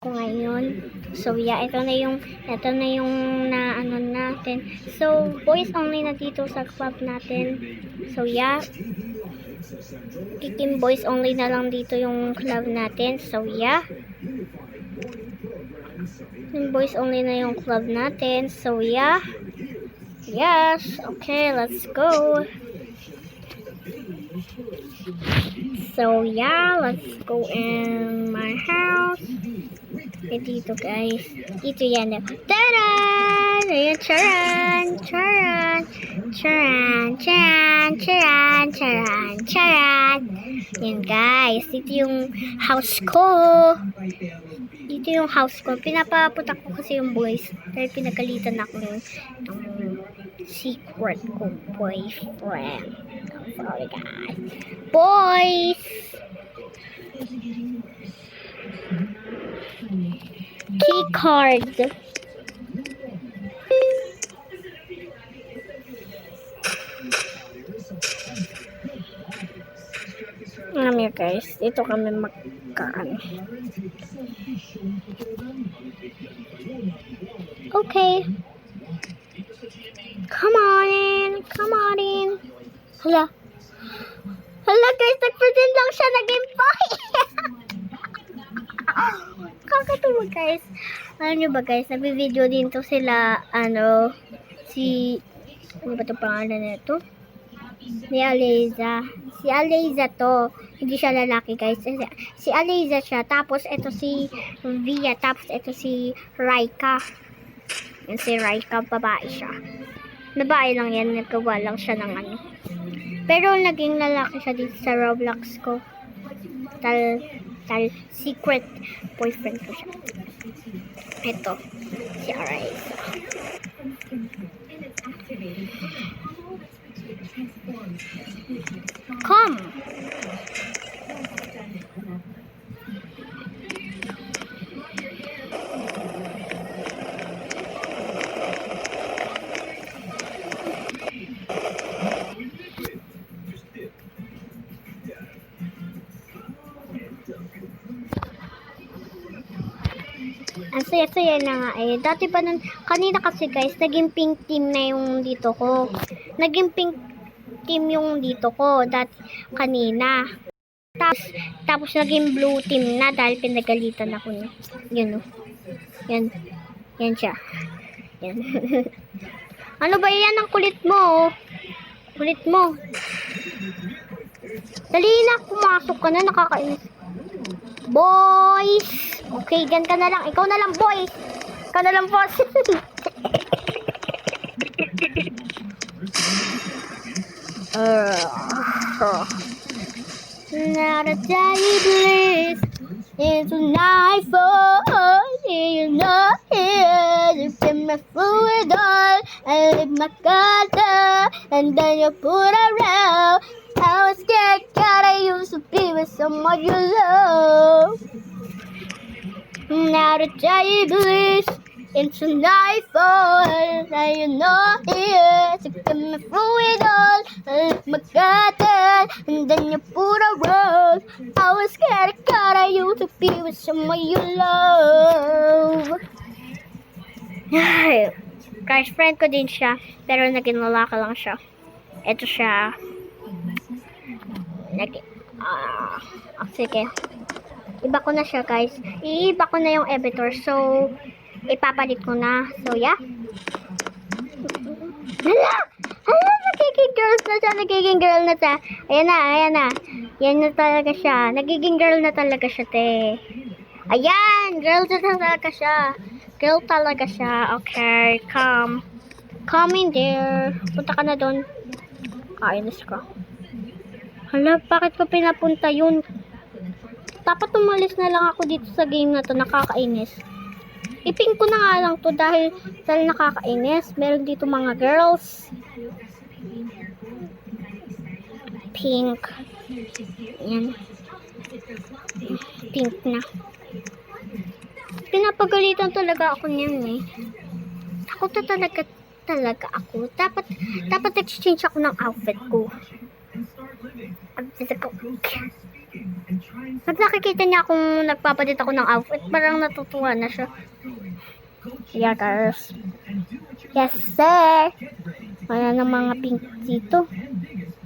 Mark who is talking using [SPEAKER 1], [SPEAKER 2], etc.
[SPEAKER 1] ko ngayon. So yeah, ito na yung na ano natin. So boys only na dito sa club natin. So yeah, Team boys only na lang dito yung club natin. So yeah, Team boys only na yung club natin. So yeah, yes, okay, let's go. So yeah, let's go in my house. Okay, dito guys. Dito yan. Taran! Ayan, charan! Charan! Charan! Charan! Charan! Charan! Charan! Yan guys. Dito yung house ko. Dito yung house ko. Pinapaputak ko kasi yung boys. Dahil pinagalitan ako ng secret ko boyfriend. Sorry guys. Boys! Key card. Alam guys, dito kami magkaan. Okay. Come on in. Come on in. Hala. Hala guys, nag-pretend lang siya naging boy. Kakatuwa guys. Alam nyo ba guys, nag-video din to sila, ano ba to pangalan nito? Si Aliza. Si Aliza to. Hindi siya lalaki guys. Si Aliza siya. Tapos ito si Via. Tapos ito si Raika. Yan si Raika, babae siya. Babae lang yan. Nagkawa lang siya ng ano. Pero naging lalaki siya dito sa Roblox ko. Secret boyfriend ko siya. Ito. Si Aliza. Come. Ang saya-saya na nga eh. Dati pa nun, kanina kasi guys, naging pink team na yung dito ko. Naging pink team yung dito ko. Kanina. Tapos naging blue team na dahil pinagalitan ako niya. Yun o. Yan. Yan siya. Yan. Ano ba yan? Ang kulit mo oh. Kulit mo. Dali na, pumasok ka na. Nakakainis. Boys! Okay, dyan ka na lang. Ikaw na lang, boys! Ikaw na lang, boss! Not a day bliss. It's a nightfall. You're not here. You get my fluid on. I leave my color. And then you put around. I was scared, God, I used to be with someone you love. Now the day bliss into nightfall. Now you're not here to get me through it all. I left my garden and then you put a rose. I was scared, God, I used to be with someone you love. Guys, friend ko din siya, pero naging lalaki lang siya. Ito siya. Sige. Iba ko na siya guys. Iiba ko na yung editor. So, ipapalit ko na. So, yeah. Hala! Hala! Nagiging girls na siya. Nagiging girl na siya. Ayan na, ayan na. Yan na talaga siya. Nagiging girl na talaga siya, te. Ayan! Girl na talaga siya. Girl talaga siya. Okay, come. Come in there. Punta ka na doon. Kainis ka. Hala, bakit ko pinapunta yun? Dapat umalis na lang ako dito sa game na to, nakakainis. Ipin ko na nga lang to dahil nakakainis. Meron dito mga girls. Pink. Yan. Pink na. Pinapagalitan talaga ako niyan eh. Ako talaga ako. Dapat exchange ako ng outfit ko. Pag nakikita niya akong nagpapalit ako ng outfit, parang natutuwa na siya. Yeah, guys. Yes, sir. Wala ng mga pink dito.